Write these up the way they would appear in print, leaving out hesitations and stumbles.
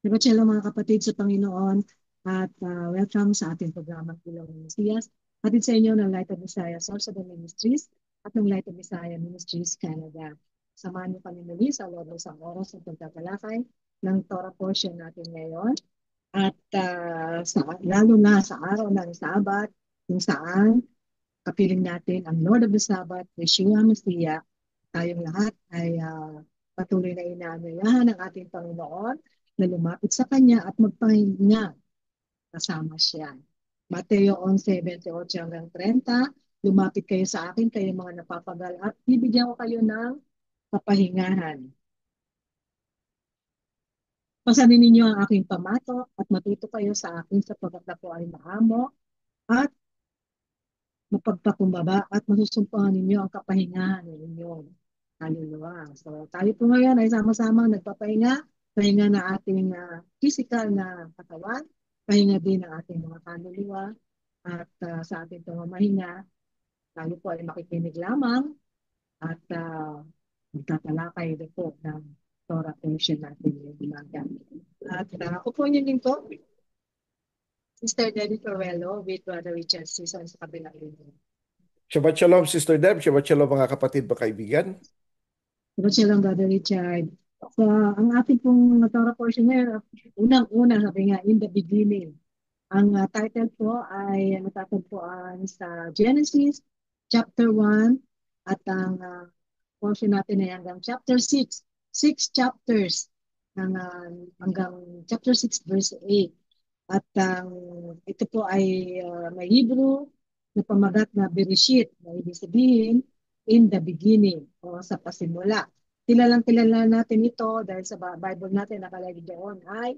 Nagpatsyelo mga kapatid sa Panginoon at welcome sa ating programang Ilaw ng Mesiyas. Hatid sa inyo ng Light of Messiah Source of the Ministries at ng Light of Messiah Ministries Canada. Samahan niyo kami muli sa loob ng isang oras ng pagtatalakay ng Torah portion natin ngayon. At lalo na sa araw ng Sabat, kung saan kapiling natin ang Lord of the Sabbath, Yeshua Messiah, tayong lahat ay patuloy na inaanyayahan ng ating Panginoon na lumapit sa Kanya at magpahinga kasama siya. Mateo 11:28-30, lumapit kayo sa akin, kayo mga napapagal at bibigyan ko kayo ng kapahingahan. Pasanin ninyo ang aking pamato at matuto kayo sa akin sapagkat ako ay maamo at mapagpakumbaba at masusumpungan ninyo ang kapahingahan ninyo. Hallelujah. So tayo po ngayon ay sama-sama nagpapahinga, pahinga na ating physical na katawan, pahinga din ng ating mga kaluluwa at sa ating pamamahinga, tayo po ay makikinig lamang at magtatalakay din po ng Torah portion natin yung umaga. At ako po yun din po, Sister Debbie Torello with Brother Richard Season sa kabilang linya. Shabbat Shalom, Sister Deb. Shabbat Shalom, mga kapatid ba kaibigan. Diba siya lang, Brother Richard? So, ang ating pong Torah portion ngayon, unang-una, sabi nga, in the beginning. Ang title po ay matatagpuan sa Genesis chapter 1 at ang portion natin ay hanggang chapter 6. 6 chapters hanggang chapter 6 verse 8. At ito po ay may Hebrew na pamagat na Bereshit, na ibig sabihin in the beginning o sa pasimula. Kilala natin ito dahil sa Bible natin nakalagay doon ay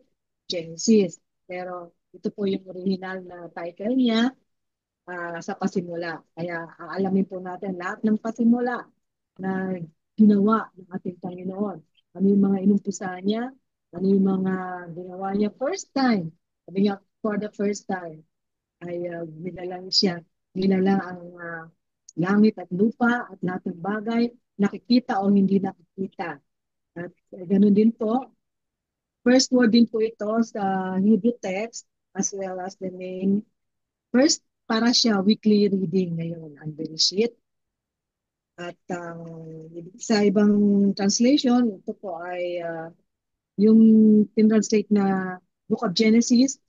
Genesis. Pero ito po yung original na title niya sa pasimula. Kaya aalamin po natin lahat ng pasimula na ginawa ng ating Panginoon. Ano yung mga inumpisa niya? Ano yung mga ginawa niya first time? Sabi niya, for the first time, ay nilalang siya. Nilalang ang langit at lupa at lahat ng bagay, nakikita o hindi nakikita. At ganun din po, first word din po ito sa Hebrew text as well as the name. First, para siya weekly reading ngayon, ang Bereshit. At sa ibang translation, ito po ay yung tinranslate na Book of Genesis.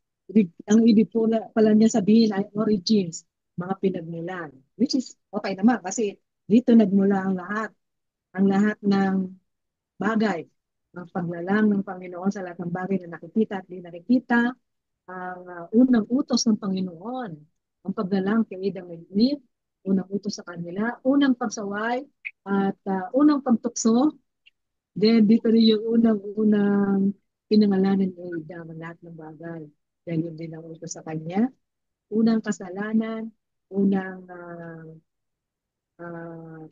Ang ibig po pala niya sabihin ay origins, mga pinagmulan. Which is okay naman kasi dito nagmula ang lahat ng bagay, ang paglalang ng Panginoon sa lahat ng bagay na nakikita at di nakikita, ang unang utos ng Panginoon, ang paglalang kay Adam and Eve, unang utos sa kanila, unang pagsaway, at unang pagtukso, then dito rin yung unang pinangalanan ni Adam ang lahat ng bagay. Dahil yun din ang utos sa kanya. Unang kasalanan, unang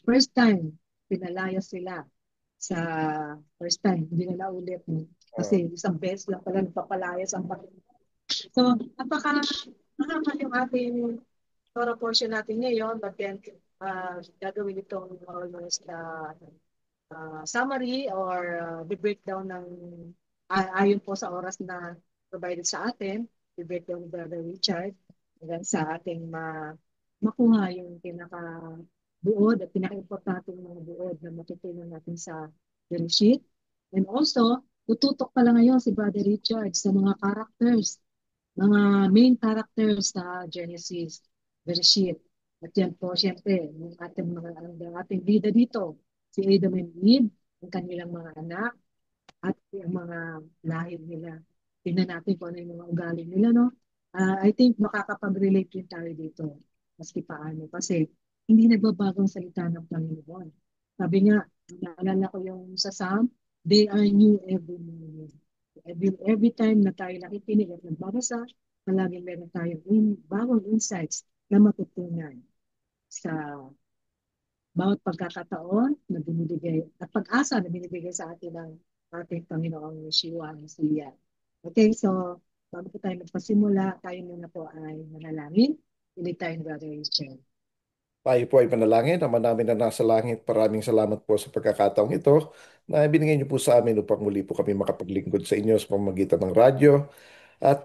first time, pinalaya sila sa first time, hindi na naulit. Uh, Kasi isang beses lang pala nagpapalaya sa Panginoon. So, mahaba yung ating Torah portion natin ngayon, but then gagawin itong almost summary or the breakdown ng ayon po sa oras na provided sa atin, the breakdown ni Brother Richard, hanggang sa ating makuha yung pinaka-buod at pinaka-importante mga buod na matutunan natin sa Bereshit. And also, tututok pala ngayon si Brother Richard sa mga characters, mga main characters sa Genesis, Bereshit. At yan po, siyempre, ang ating bida dito, si Adam and Eve, ang kanilang mga anak, at ang mga lahi nila. Tingnan natin kung ano yung mga ugali nila, no? I think makakapag-relate din tayo dito, maski paano. Kasi hindi nagbabagong salita ng Panginoon. Sabi nga, naalala ko yung sa Psalm, they are new every morning. Every time na tayo nakikinig at nagbabasa, palaging meron tayong bagong insights na matutunan sa bawat pagkakataon na binibigay at pag-asa na binibigay sa atin ng ating Panginoong Yeshua Mesiya. Okay, so bago po tayo magpasimula, tayo muna po ay manalangin. Hindi tayo ng Brother Richard. Tayo po ay manalangin. Ama namin na nasa langit, maraming salamat po sa pagkakataong ito na binigay niyo po sa amin upang muli po kami makapaglingkod sa inyo sa pamamagitan ng radyo. At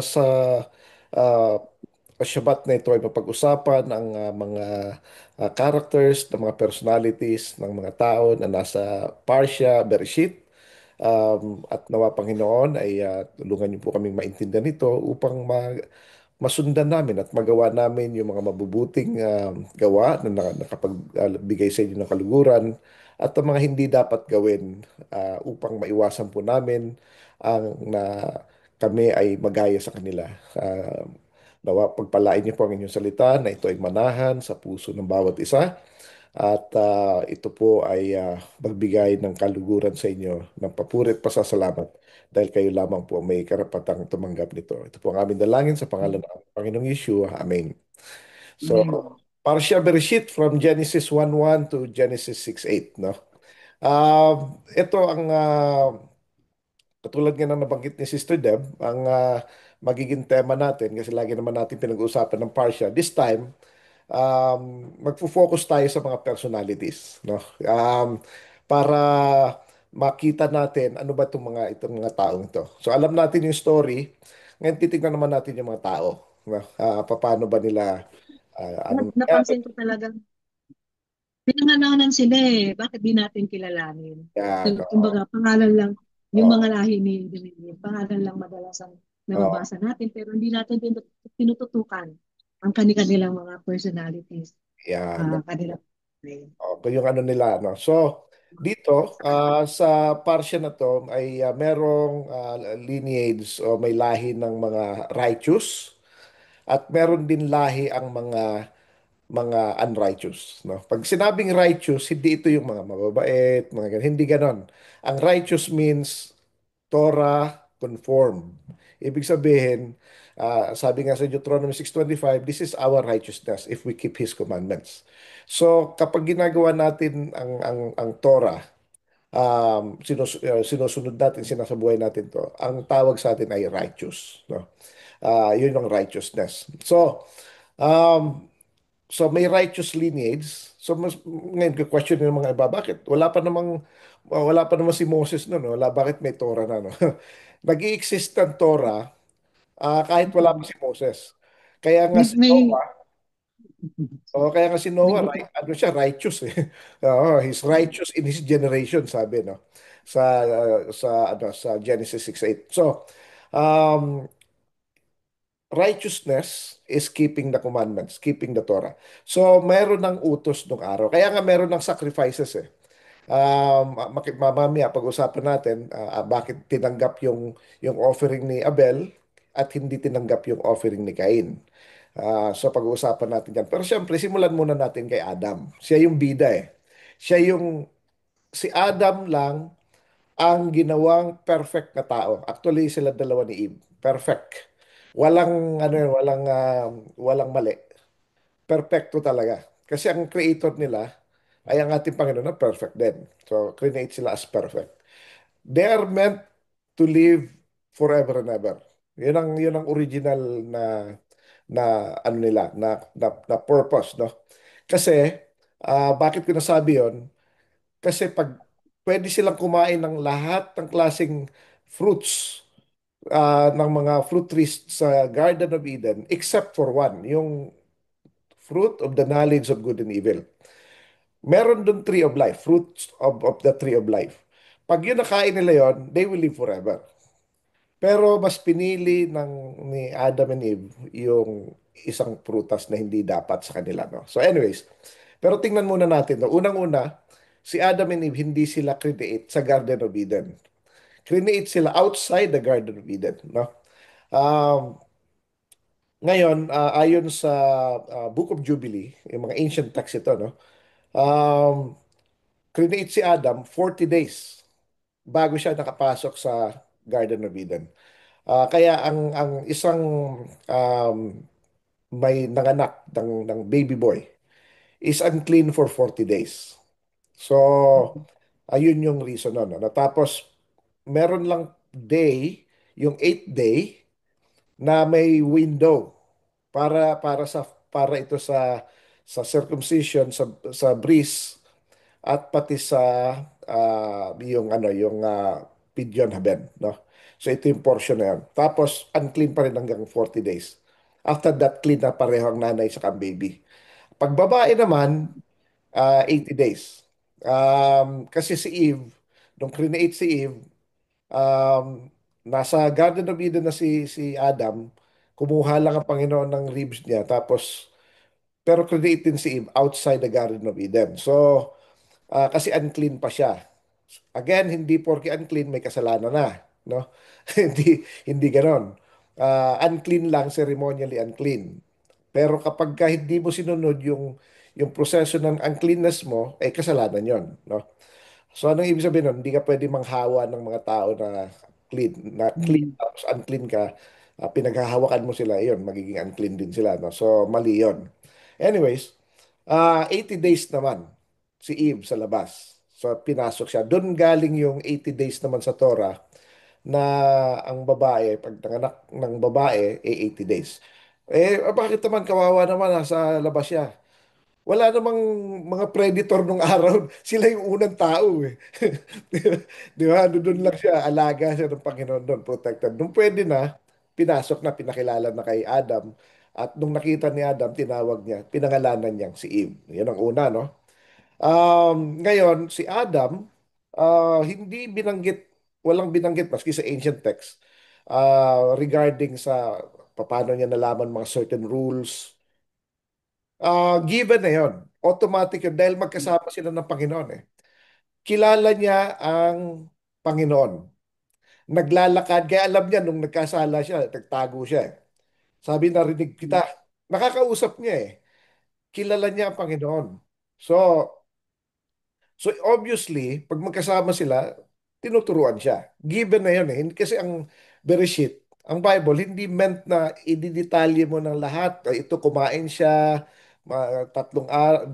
sa uh, Shabbat na ito ay mapag-usapan ang mga characters, ng mga personalities ng mga tao na nasa Parsha, Bereshit. At nawa Panginoon ay tulungan niyo po kaming maintindihan ito upang masundan namin at magawa namin yung mga mabubuting gawa na nakapagbigay sa inyo ng kaluguran at ang mga hindi dapat gawin upang maiwasan po namin ang na kami ay magaya sa kanila. Nawa pagpalain niyo po ang inyong salita na ito ay manahan sa puso ng bawat isa at ito po ay magbigay ng kaluguran sa inyo ng papuri at pasasalamat dahil kayo lamang po ang may karapatang tumanggap nito. Ito po ang aming dalangin sa pangalan ng Panginoong Yeshua. Amen. So, Amen. Parsha Bereshit from Genesis 1:1 to Genesis 6:8, no? Ito ang katulad nga ng nabanggit ni Sister Deb, ang magiging tema natin kasi lagi naman natin pinag-uusapan ng Parsha. This time, magfo-focus tayo sa mga personalities, no? Para makita natin ano ba itong mga taong ito. So alam natin yung story, ngayon titingnan naman natin yung mga tao, no? Paano ba nila anong nangyari? Napansin ko talaga, pinangalanan sila eh. Bakit di natin kilalanin? Yan, oo. Kumbaga, pangalan lang, yung mga Oo, lahi ni David, pangalan lang madalas ang oo, nababasa natin, pero hindi natin tinututukan ang kanilang mga personalities, yan. kanilang. Okay, yung ano nila, no? So, dito, sa parsya na to ay merong lineage o may lahi ng mga righteous at meron din lahi ang mga unrighteous, no? Pag sinabing righteous, hindi ito yung mga mababait, mga ganun. Hindi ganon. Ang righteous means Torah conformed. Ibig sabihin, sabi nga sa Deuteronomy 6:25, this is our righteousness if we keep His commandments. So, kapag ginagawa natin ang Torah, sinusunod natin, sinasabuhay natin to, ang tawag sa atin ay righteous. No? Yun ang righteousness. Um, So may righteous lineage. So ngayon question ng mga iba, bakit? Wala pa namang si Moses noon, no? Bakit may Torah na, no? Nag-i-exist ang Torah kahit wala pa si Moses. Kaya nga May, si may, Noah, kaya nga si Noah, may, ano siya, righteous eh. He's righteous in his generation, sabi, no? Sa Genesis 6:8. So, um, righteousness is keeping the commandments, keeping the Torah. So, meron ng utos nung araw. Kaya nga meron ng sacrifices eh. Mamaya pag-usapan natin bakit tinanggap yung offering ni Abel at hindi tinanggap yung offering ni Cain. So pag-uusapan natin yan. Pero siyempre, simulan muna natin kay Adam. Siya yung bida eh. Si Adam lang ang ginawang perfect na tao. Actually, sila dalawa ni Eve. Perfect. Walang ano, walang mali. Perfecto talaga. Kasi ang creator nila ay ang ating Panginoon na perfect din. So, create sila as perfect. They are meant to live forever and ever. Yun ang original na ano nila, na purpose, no? Kasi, bakit ko nasabi yon? Kasi pag pwede silang kumain ng lahat ng klaseng fruits, ng mga fruit trees sa Garden of Eden, except for one, yung fruit of the knowledge of good and evil. Meron dun tree of life, fruits of the tree of life. Pag yun nakain nila yon, they will live forever. Pero mas pinili ni Adam and Eve yung isang prutas na hindi dapat sa kanila, no? So anyways, pero tingnan muna natin, no? Unang-una, si Adam and Eve hindi sila create sa Garden of Eden. Create sila outside the Garden of Eden, no? Um, Ngayon, ayon sa Book of Jubilee, yung mga ancient text ito, no? Um, Create si Adam 40 days bago siya nakapasok sa Garden of Eden. Kaya ang isang um, may nanganak ng baby boy is unclean for 40 days. So, ayun yung reason nun. Ano? Tapos, meron lang day, yung 8th day, na may window para ito sa circumcision, sa bris, at pati sa yung ano, yung pidyon haben, no? So ito yung portion na yun. Tapos unclean pa rin hanggang 40 days. After that, clean na pareho ang nanay sa baby. Pag babae naman, 80 days. Kasi si Eve, nung create si Eve, um, nasa Garden of Eden na si Adam, kumuha lang ang Panginoon ng ribs niya, tapos, pero create din si Eve outside the Garden of Eden. So, kasi unclean pa siya. Again, hindi porke unclean may kasalanan na, no? Hindi ganon. Unclean lang, ceremonially unclean. Pero kapag ka hindi mo sinunod yung proseso ng uncleanness mo, eh kasalanan 'yon, no? So anong ibig sabihin nun? Hindi ka pwede manghawa ng mga tao na clean Mm. tapos unclean ka. Pinaghahawakan mo sila, yun, magiging unclean din sila, no? So mali 'yon. Anyways, 80 days naman si Eve sa labas. So pinasok siya. Doon galing yung 80 days naman sa Torah na ang babae, pag nanganak ng babae, 80 days. Bakit naman kawawa naman nasa labas siya? Wala namang mga predator nung araw. Sila yung unang tao eh. Di ba? Doon lang siya, alaga siya ng Panginoon doon, protected. Nung pwede na, pinasok na, pinakilala na kay Adam. At nung nakita ni Adam, tinawag niya, pinangalanan niyang si Eve. Yan ang una, no? Ngayon, si Adam, hindi binanggit, walang binanggit, maski sa ancient text, regarding sa paano niya nalaman mga certain rules. Given na yon, automatic yun, dahil magkasama sila ng Panginoon eh. Kilala niya ang Panginoon. Naglalakad, kaya alam niya nung nagkasala siya, nagtago siya eh. Sabi, narinig kita. Nakakausap niya eh. Kilala niya ang Panginoon. So, So obviously, pag magkasama sila, tinuturuan siya. Given na yun eh. Kasi ang Bereshit, ang Bible, hindi meant na ididetalye mo ng lahat. Ito, kumain siya,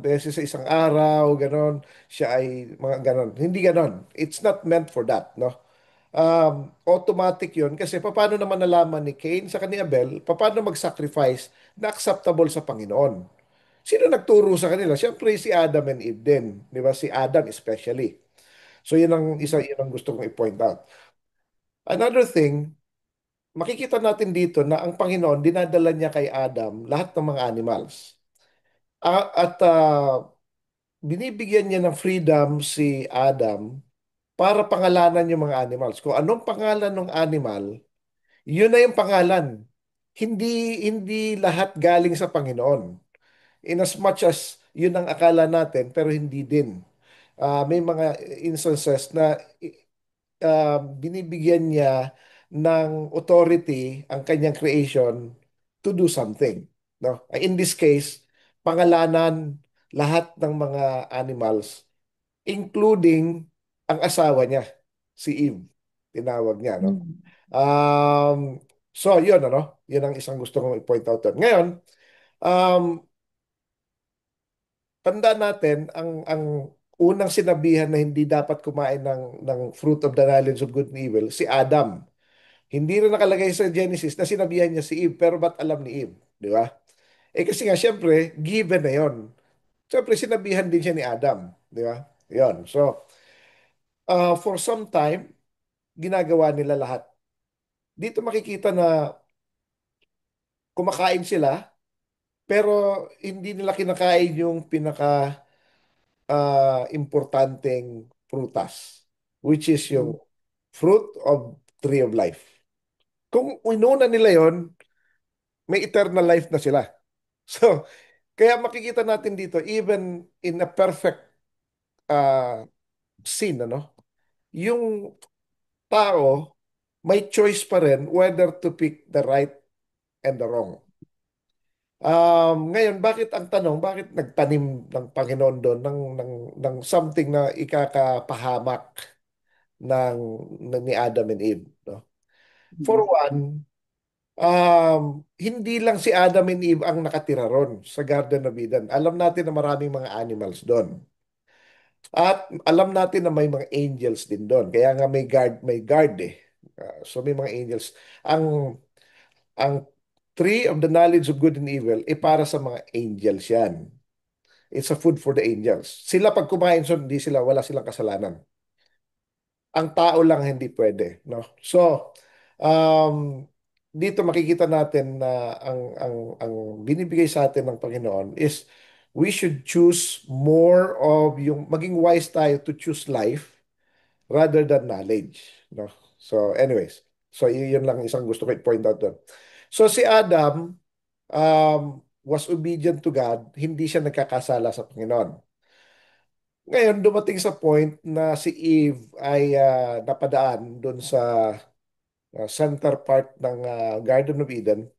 beses sa isang araw, ganon. Siya ay mga ganon. Hindi ganon. It's not meant for that, no? Automatic yun kasi paano naman nalaman ni Cain sa kani Abel, paano mag-sacrifice na acceptable sa Panginoon? Sino nagturo sa kanila? Siyempre si Adam and Eve din, di ba? Si Adam especially. So yun ang gusto kong i-point out. Another thing, makikita natin dito na ang Panginoon dinadala niya kay Adam lahat ng mga animals. At binibigyan niya ng freedom si Adam para pangalanan yung mga animals. Kung anong pangalan ng animal, yun na yung pangalan. Hindi lahat galing sa Panginoon. In as much as yun ang akala natin, pero hindi din. May mga instances na binibigyan niya ng authority ang kanyang creation to do something. No? In this case, pangalanan lahat ng mga animals, including ang asawa niya, si Eve. Tinawag niya, no? Mm. So, yun, ano? Yun ang isang gusto kong i-point out doon. Ngayon, um, tandaan natin ang unang sinabihan na hindi dapat kumain ng fruit of the knowledge of good and evil, si Adam. Hindi rin nakalagay sa Genesis na sinabihan niya si Eve, pero ba't alam ni Eve? Di ba? Kasi nga, syempre, given na yon. Syempre, sinabihan din siya ni Adam. Di ba? Yon. So, for some time, ginagawa nila lahat. Dito makikita na kumakain sila, pero hindi nila kinakain yung pinaka importanteng prutas, which is yung fruit of tree of life. Kung inuna nila yon, may eternal life na sila. So, kaya makikita natin dito, even in a perfect uh, scene, ano, yung tao may choice pa rin whether to pick the right and the wrong. Ngayon, bakit ang tanong, bakit nagtanim ng Panginoon doon ng something na ikakapahamak ng, ni Adam and Eve, no? For Mm. one, hindi lang si Adam and Eve ang nakatira ron sa Garden of Eden. Alam natin na maraming mga animals doon. At alam natin na may mga angels din doon. Kaya nga may guard eh. So may mga angels. Ang tree of the knowledge of good and evil, para sa mga angels yan. It's a food for the angels. Sila pag kumain, so hindi sila, wala silang kasalanan. Ang tao lang hindi pwede, no? So, um, dito makikita natin na ang binibigay sa atin ng Panginoon is we should choose more of yung maging wise tayo to choose life rather than knowledge, no? So, anyways, so yun lang isang gusto ko i-point out doon. So si Adam was obedient to God, hindi siya nagkakasala sa Panginoon. Ngayon, dumating sa point na si Eve ay napadaan doon sa center part ng Garden of Eden.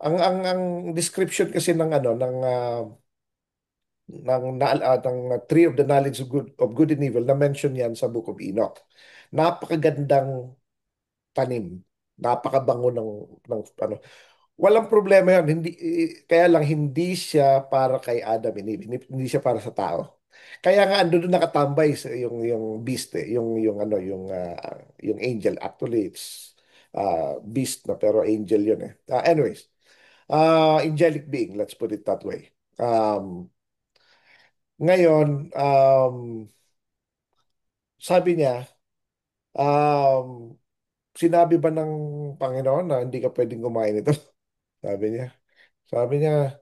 Ang description kasi ng ano ng tree of the knowledge of good and evil na mention yan sa Book of Enoch. Napakagandang tanim. Napakabango ng ano. Walang problema yan. Hindi, kaya lang hindi siya para kay Adam and Eve. Hindi siya para sa tao. Kaya nga ando doon nakatambay yung beast yung ano yung angel actually it's beast na pero angel yun eh. Anyways, angelic being, let's put it that way. Ngayon, sabi niya, um, sinabi ba ng Panginoon na hindi ka pwedeng kumain ito? Sabi niya. Sabi niya,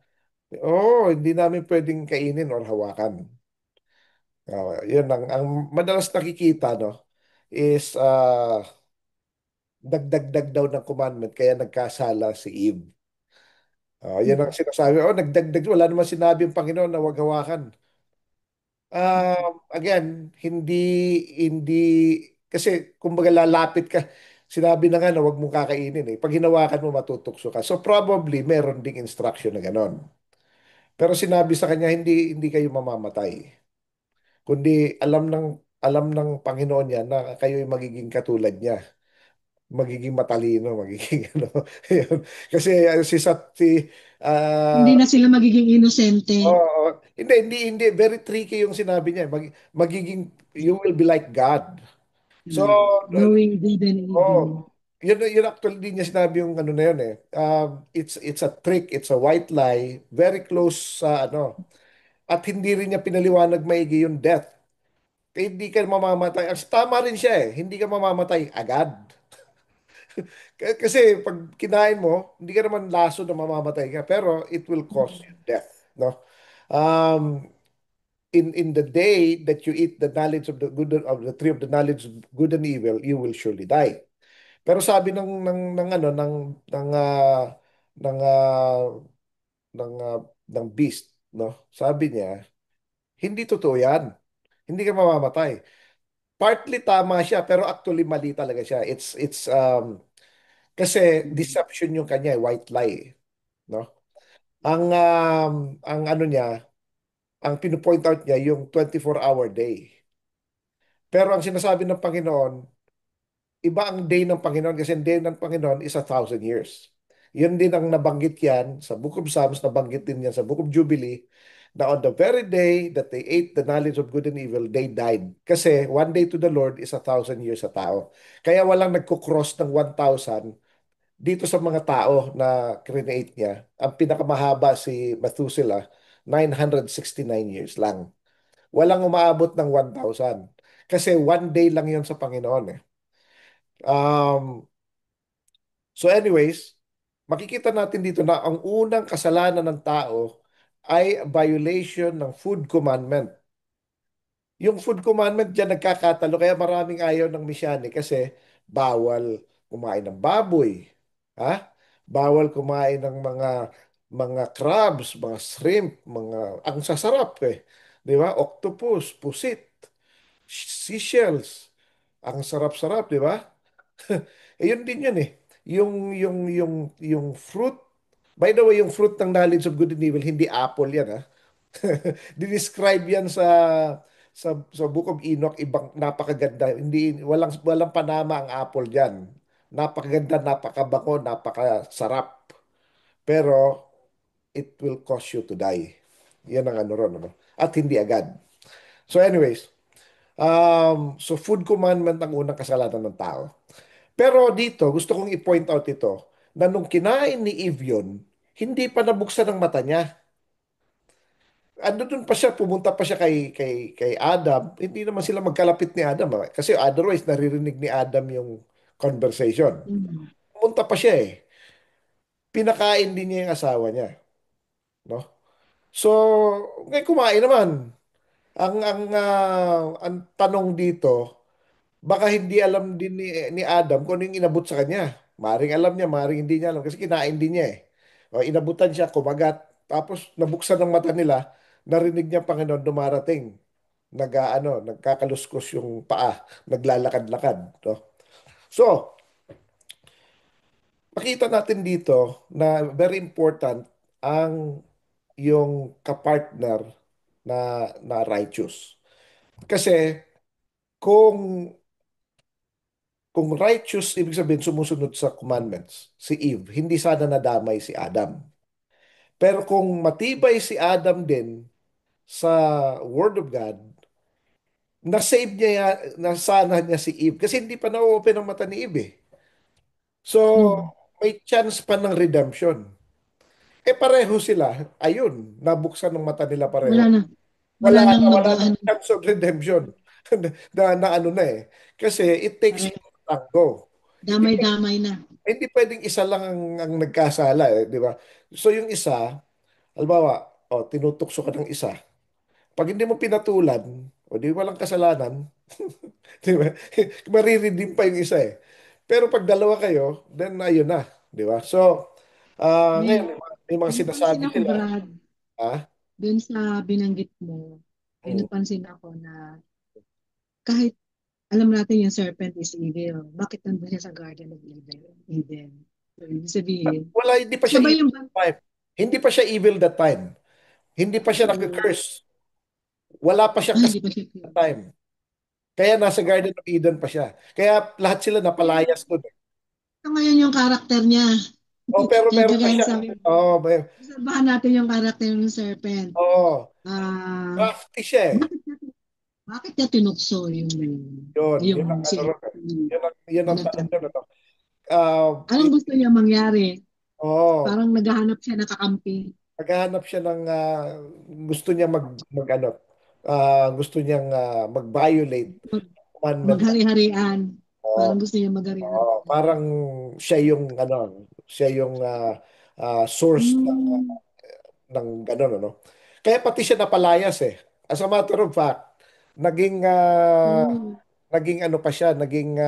oh, hindi namin pwedeng kainin or hawakan. Yun ang madalas nakikita no is nagdagdag daw ng commandment kaya nagkasala si Eve. Yan ang sinasabi. Oh, nagdagdag. Wala naman sinabi ang Panginoon na wag hawakan. Again, hindi kasi kumbaga lalapit ka. Sinabi na nga na wag mong kakainin eh. Pag hinawakan mo matutukso ka. So probably meron ding instruction na ganon. Pero sinabi sa kanya hindi kayo mamamatay. Kundi alam ng Panginoon niya na kayo'y magiging katulad niya. Magiging matalino, magiging ano. Yun. Kasi si Sat si Hindi ah, na sila magiging inosente. hindi very tricky yung sinabi niya. Magiging you will be like God. So Knowing good and evil. oh, yun actually din niya sinabi yung ano na yun eh. It's a trick, it's a white lie, very close sa ano. At hindi rin niya pinaliwanag maigi yung death. Kaya hindi ka mamamatay. Tama rin siya eh. Hindi ka mamamatay agad. Kasi pag kinain mo, hindi ka naman laso na mamamatay ka. Pero it will cause you death. No? Um, in the day that you eat the knowledge of the good of the tree of the knowledge of good and evil, you will surely die. Pero sabi ng ano ng ng ng beast, no? Sabi niya, hindi totoo 'yan. Hindi ka mamamatay. Partly tama siya, pero actually mali talaga siya. It's kasi deception yung kanya, white lie, no? Ang ano niya, ang pino-point out niya yung 24-hour day. Pero ang sinasabi ng Panginoon, iba ang day ng Panginoon kasi ang day ng Panginoon is 1,000 years. Yun din ang nabanggit yan sa Book of Psalms, nabanggit din yan sa Book of Jubilee, na on the very day that they ate the knowledge of good and evil, they died. Kasi one day to the Lord is 1,000 years sa tao. Kaya walang nagko-cross ng 1,000 dito sa mga tao na create niya. Ang pinakamahaba si Methuselah, 969 years lang. Walang umaabot ng 1,000. Kasi one day lang yon sa Panginoon eh. Um, so anyways, makikita natin dito na ang unang kasalanan ng tao ay violation ng food commandment. Yung food commandment dyan nagkakatalo kaya maraming ayaw ng Misyani kasi bawal kumain ng baboy. Ha? Bawal kumain ng mga crabs, mga shrimp, mga ang sasarap eh. 'Di ba? Octopus, pusit, seashells. Ang sarap-sarap, 'di ba? Yun din yun eh. Yung fruit, by the way, yung fruit ng knowledge of good and evil, hindi apple yan ha. Dinescribe yan sa Book of Enoch, ibang napakaganda. Hindi walang panama ang apple diyan. Napakaganda, napakabango, napakasarap. Pero it will cause you to die. Yan ang ano ron, ano? At hindi agad. So anyways, so food commandment ang unang kasalanan ng tao. Pero dito, gusto kong i-point out ito, na nung kinain ni Eve yun, hindi pa nabuksan ang mata niya. ando dun pa siya, pumunta pa siya kay Adam, hindi naman sila magkalapit ni Adam. Kasi otherwise, naririnig ni Adam yung conversation. Mm. Pumunta pa siya eh. Pinakain din niya yung asawa niya. No? So, ngayon kumain naman. Ang tanong dito, baka hindi alam din ni Adam kung ano yung inabot sa kanya. Maring alam niya, maring hindi niya alam kasi kinain din niya eh. O, inabutan siya, kumagat. Tapos nabuksan ng mata nila, narinig niya Panginoon dumarating. Nagkakaluskos yung paa, naglalakad-lakad. No? So, makita natin dito na very important ang yung kapartner na righteous. Kasi kung kung righteous, ibig sabihin sumusunod sa commandments, si Eve, hindi sana nadamay si Adam. Pero kung matibay si Adam din sa Word of God, na-save niya, nasana niya si Eve. Kasi hindi pa na-open ang mata ni Eve eh. So, Mm. may chance pa ng redemption. Eh pareho sila, ayun, nabuksan ng mata nila Wala pareho. na. Wala Wala nang na, mag, wala na ano, chance of redemption. Na ano na eh. Kasi it takes pare, two to tango. Hindi damay-damay na. hindi pwedeng isa lang ang nagkasala eh, di ba? So yung isa, halimbawa, tinutukso ka ng isa. Pag hindi mo pinatulan, o di walang kasalanan, di ba? Mariredeem pa yung isa eh. Pero pag dalawa kayo, then ayun na, di ba? So, ngayon, May, may mga may napansin sinasabi ako, sila, Brad, ah, dun sa binanggit mo, may mm, napansin ako na kahit alam natin yung serpent is evil, bakit nandun siya sa Garden of Eden? So, ibig sabihin, wala, hindi pa siya siya ba evil yung, that time. Hindi pa siya evil that time. Hindi pa siya so, nag-curse. Wala pa siyang hindi pa kasalanan siya that pure? time. Kaya nasa Garden of Eden pa siya. Kaya lahat sila Ngayon, napalayas doon. so ngayon yung karakter niya, Oh, pero kaya meron pa kagaya ng siya. sabi mo, Oh, obserbahan natin yung karakter ng serpent. oh, Ah, crafty siya eh. bakit niya, bakit niya tinukso Yun yung ang si ano ron eh. Yun ang tanong doon. pinagtanggol? Ano? Uh, Anong gusto niya mangyari? oh, Parang naghahanap siya ng kakampi, naghahanap siya ng gusto niya mag ano, gusto niyang mag-violate mag, commandment. maghari-harian. Oh, Parang gusto niya maghari-harian. parang siya yung ano, siya yung source Hmm. ng gano'n, ano. Kaya pati siya napalayas eh. As a matter of fact, naging Oh, naging ano pa siya, naging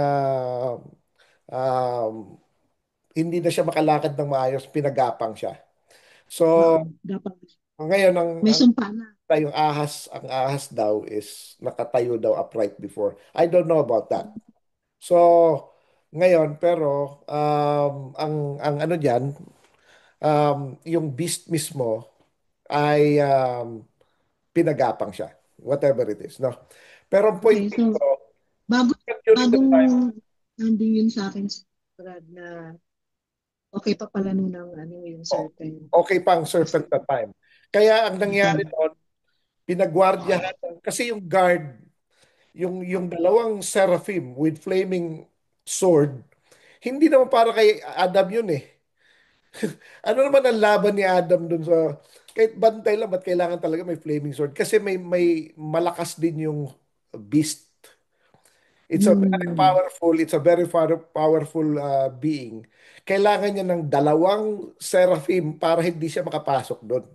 um, hindi na siya makalakad ng maayos, pinagapang siya. So, oo, dapat. ngayon May sumpa na. ang ahas daw is nakatayo daw upright before. I don't know about that. So, ngayon pero ang ano diyan, yung beast mismo ay pinagapang siya. Whatever it is, no? Pero ang point Okay, dito, so bago, during the bagong time, landing yun sa akin, Brad, na okay pa pala nun ng ano, yung oh, serpent. okay pa ang Kasi, serpent that time. Kaya ang okay. nangyari doon, pinagwardyahan kasi yung guard, yung dalawang seraphim with flaming sword, hindi naman para kay Adam yun eh. Ano naman ang laban ni Adam dun sa kahit bantay lang, ba't kailangan talaga may flaming sword? Kasi may malakas din yung beast. Hmm. It's a very powerful being. Kailangan niya ng dalawang seraphim para hindi siya makapasok doon.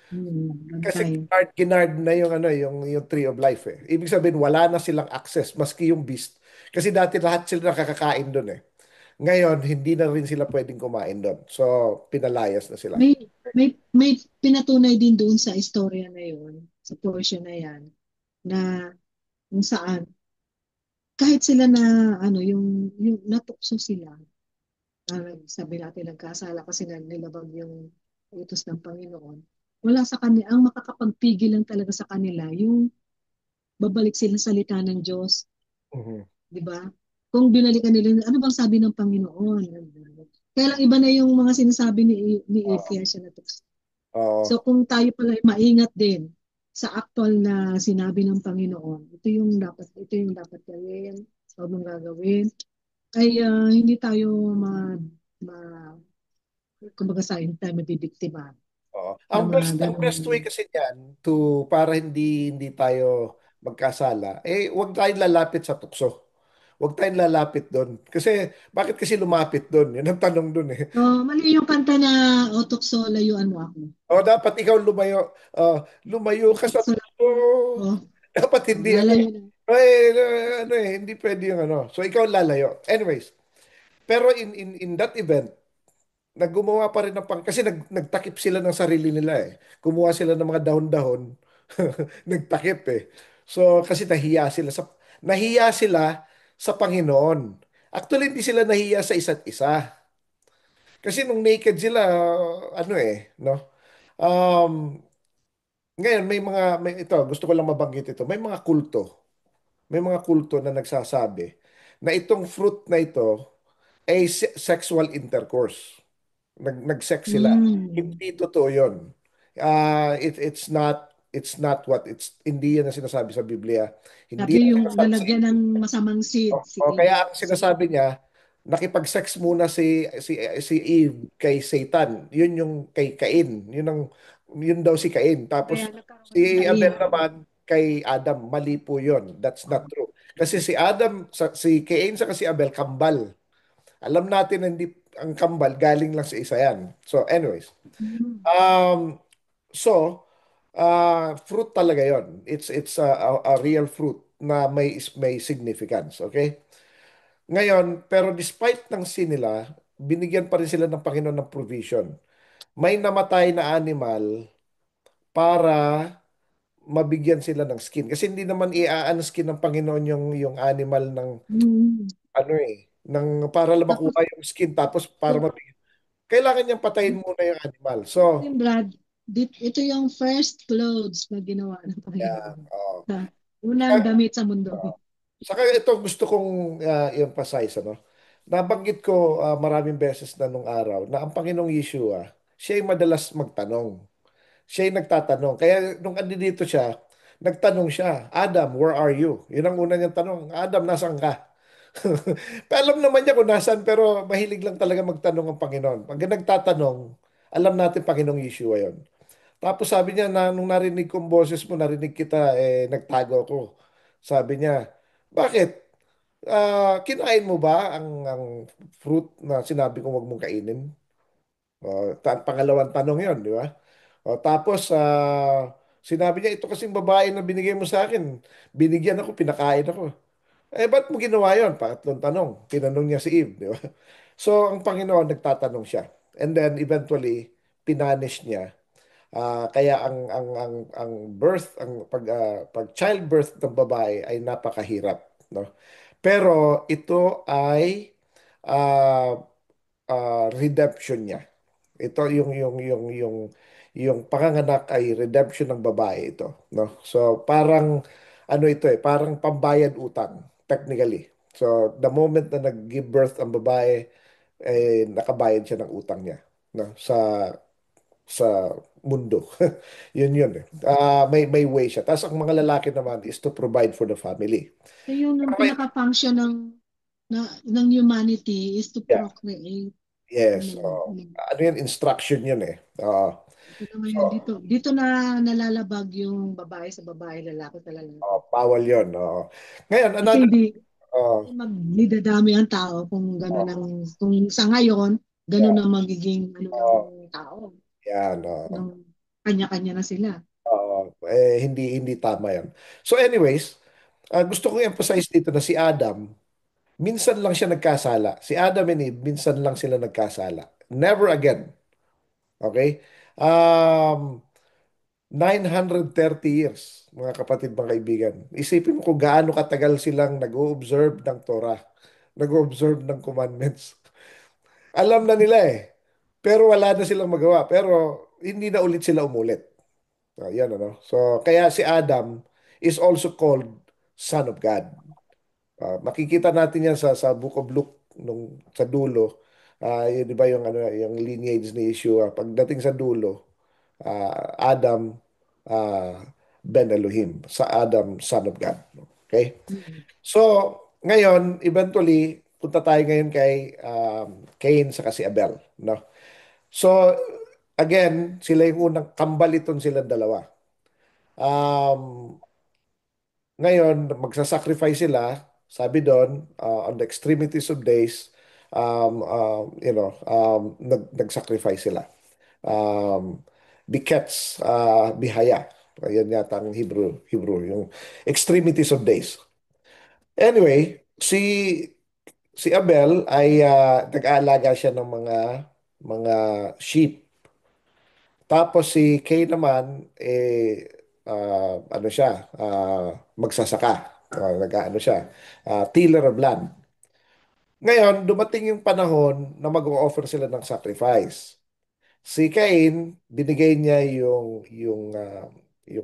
Hmm. Kasi Bantay. ginard na yung ano yung tree of life eh. Ibig sabihin wala na silang access maski yung beast. Kasi dati lahat sila nakakakain doon eh. Ngayon hindi na rin sila pwedeng kumain doon. So pinalayas na sila. May pinatunay din doon sa istorya na yun, sa portion na yan, na kung saan, kahit sila na, ano, yung natukso sila, sabi natin nagkasala kasi nilabag yung utos ng Panginoon, wala sa kanila, ang makakapagpigil lang talaga sa kanila, yung babalik sila sa salita ng Diyos, Mhm. di ba? Kung binalikan nila, ano bang sabi ng Panginoon? Kaya lang iba na yung mga sinasabi ni Eve, Oo. kaya siya natukso. So Oo. kung tayo pala ay maingat din sa actual na sinabi ng Panginoon, ito yung dapat gawin, huwag mong gagawin, ay hindi tayo ma kumbaga sa hindi tayo mabibiktima. na mga Ang ganong, best way kasi niyan para hindi tayo magkasala, huwag tayong lalapit sa tukso. Huwag tayong lalapit doon. Kasi, bakit kasi lumapit doon? Yun ang tanong doon eh. so, mali yung kanta na Otokso, layuan mo ako. O, dapat ikaw lumayo. Lumayo ka sa Otokso lang tukso. ako. Dapat Oh, hindi ano. lalayo na. Hindi pwede yung ano. So, ikaw lalayo. Anyways, pero in that event, naggumawa pa rin kasi nagtakip sila ng sarili nila eh. Kumuha sila ng mga dahon-dahon, nagtakip eh. So kasi nahiya sila sa Panginoon. Actually hindi sila nahiya sa isa't isa. Kasi nung naked sila, ano eh, no? Um, Ngayon ito, gusto ko lang mabanggit ito. May mga kulto na nagsasabi na itong fruit na ito ay sexual intercourse. Nag-sex sila. Hmm. Hindi totoo 'yon. It's not what hindi yan ang sinasabi sa Biblia. Hindi Sabi yan yung sinasabi sa lalagyan ng masamang seed, si kaya Eve. ang sinasabi niya, nakipag-sex muna si Eve kay Satan. Yun yung kay Cain. Yun daw si Cain. Tapos Kaya nagkaroon ng si Cain. Abel naman kay Adam. Mali po yun. That's not Oh. true. Kasi si Cain sa si Abel kambal. Alam natin na hindi ang kambal galing lang sa isa yan. So anyways, Hmm. um fruit talaga yon. It's a real fruit na may significance, okay? Ngayon, pero despite ng sin nila, binigyan pa rin sila ng Panginoon ng provision. May namatay na animal para mabigyan sila ng skin. Kasi hindi naman i-aan skin ng Panginoon yung animal ng Hmm. ano ng para lang Tapos, makuha yung skin tapos para so, mabigyan. Kailangan niyang patayin muna yung animal. So, Tim Brad, ito yung first clothes na ginawa ng yeah. Panginoon. Sa unang damit sa mundo. Saka ito gusto kong i-emphasize, ano? Nabanggit ko maraming beses na nung araw na ang Panginoong Yeshua, siya ay madalas magtanong. Siya ay nagtatanong. Kaya nung andito siya, nagtanong siya, Adam, where are you? Yun ang una niyang tanong, Adam, nasaan ka? Alam naman niya kung nasaan, pero mahilig lang talaga magtanong ang Panginoon. Pag nagtatanong, alam natin Panginoong Yeshua yon. Tapos sabi niya, nung narinig kong boses mo, narinig kita, nagtago ako. Sabi niya, bakit? Kinain mo ba ang fruit na sinabi kong wag mong kainin? Pangalawang tanong yon, di ba? Tapos, sinabi niya, ito kasing babae na binigay mo sa akin. Binigyan ako, pinakain ako. Ba't mo ginawa yon? Pangatlong tanong. Tinanong niya si Eve, di ba? So, ang Panginoon, nagtatanong siya. And then, eventually, pinanish niya. Kaya ang birth, pag childbirth ng babae ay napakahirap, no? Pero ito ay ah, redemption niya. Ito yung panganganak ay redemption ng babae ito, no? So parang ano ito parang pambayad utang technically. So the moment na nag-give birth ang babae, nakabayad siya ng utang niya, no? Sa mundo. Yun eh. May way siya. Tapos ang mga lalaki naman is to provide for the family. So yun yung Okay. pinaka-function ng humanity is to Yeah. procreate. Yes. Ano, ano. Ano yun? Instruction yun eh. Ito na So, ngayon dito na nalalabag yung babae sa babae, lalaki sa lalaki. bawal yun. Ngayon, Kasi uh, hindi magdidadami ang tao kung gano'n uh, ang kung sa ngayon yeah, gano'n ang magiging ano ng uh, tao yan. ng kanya-kanya na sila. Hindi tama yan. So anyways, gusto kong emphasize dito na si Adam, minsan lang siya nagkasala. Si Adam and Eve, minsan lang sila nagkasala. Never again. Okay? Um, 930 years, mga kapatid, mga kaibigan. Isipin mo kung gaano katagal silang nag-o-observe ng Torah, nag-o-observe ng commandments. Alam na nila eh. Pero wala na silang magawa. Pero hindi na ulit sila umulit. Yan ano. So, kaya si Adam is also called Son of God. Makikita natin yan sa Book of Luke sa dulo. Yun, di ba yung ano yung lineage ni Yeshua pagdating sa dulo, Adam Ben Elohim, sa Adam Son of God. Okay? Mm. So, ngayon eventually punta tayo ngayon kay Cain sa si Abel, no? So, again, sila yung unang kambaliton silang dalawa. Um, Ngayon, magsasacrifice sila, sabi doon, on the extremities of days, nag-sacrifice sila. Um, Bikets, bihaya. Ayan yata ang Hebrew, yung extremities of days. Anyway, si Abel ay nag-aalaga siya ng mga sheep. Tapos si Kay naman, ano siya, magsasaka. Nag-ano siya, tiller of land. Ngayon, dumating yung panahon na mag-o-offer sila ng sacrifice. Si Cain, binigay niya yung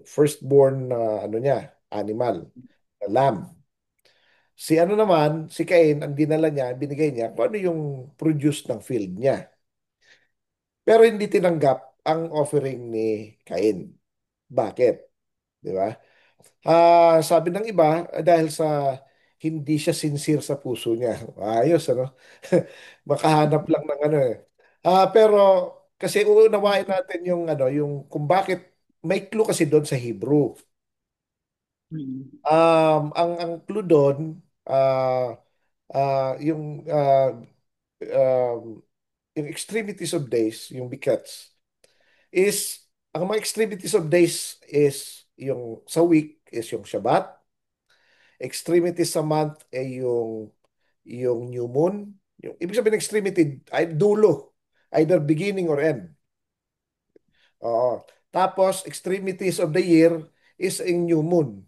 firstborn na ano niya, animal, na lamb. Si ano naman, si Cain, ang dinala niya, binigay niya kung ano yung produce ng field niya. Pero hindi tinanggap ang offering ni Cain. Bakit? Di ba? Sabi ng iba, dahil sa hindi siya sincere sa puso niya. Ayos, ano? Makahanap lang ng ano eh. Pero kasi uunawain natin yung ano, yung kung bakit may clue kasi doon sa Hebrew. Mm. Ang clue doon, yung um, yung extremities of days, yung bikets, is ang mga extremities of days is yung sa week is yung Shabbat, extremities sa month ay yung new moon. Yung ibig sabihin ng extremity ay dulo, either beginning or end. Oo. Tapos extremities of the year is yung new moon.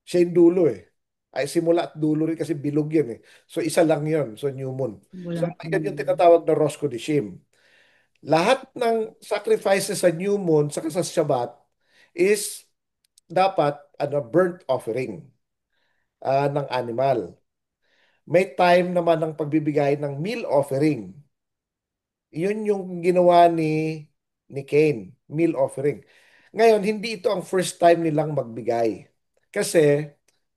Siya yung dulo eh. Ay simula at dulo rin kasi bilog yan eh. So isa lang yun. So new moon. So Wala. yan yung tinatawag na Rosh Kodeshim. Lahat ng sacrifices sa new moon saka sa Shabbat is dapat burnt offering ng animal. May time naman ng pagbibigay ng meal offering. Yun yung ginawa ni Cain, meal offering. Ngayon, hindi ito ang first time nilang magbigay. Kasi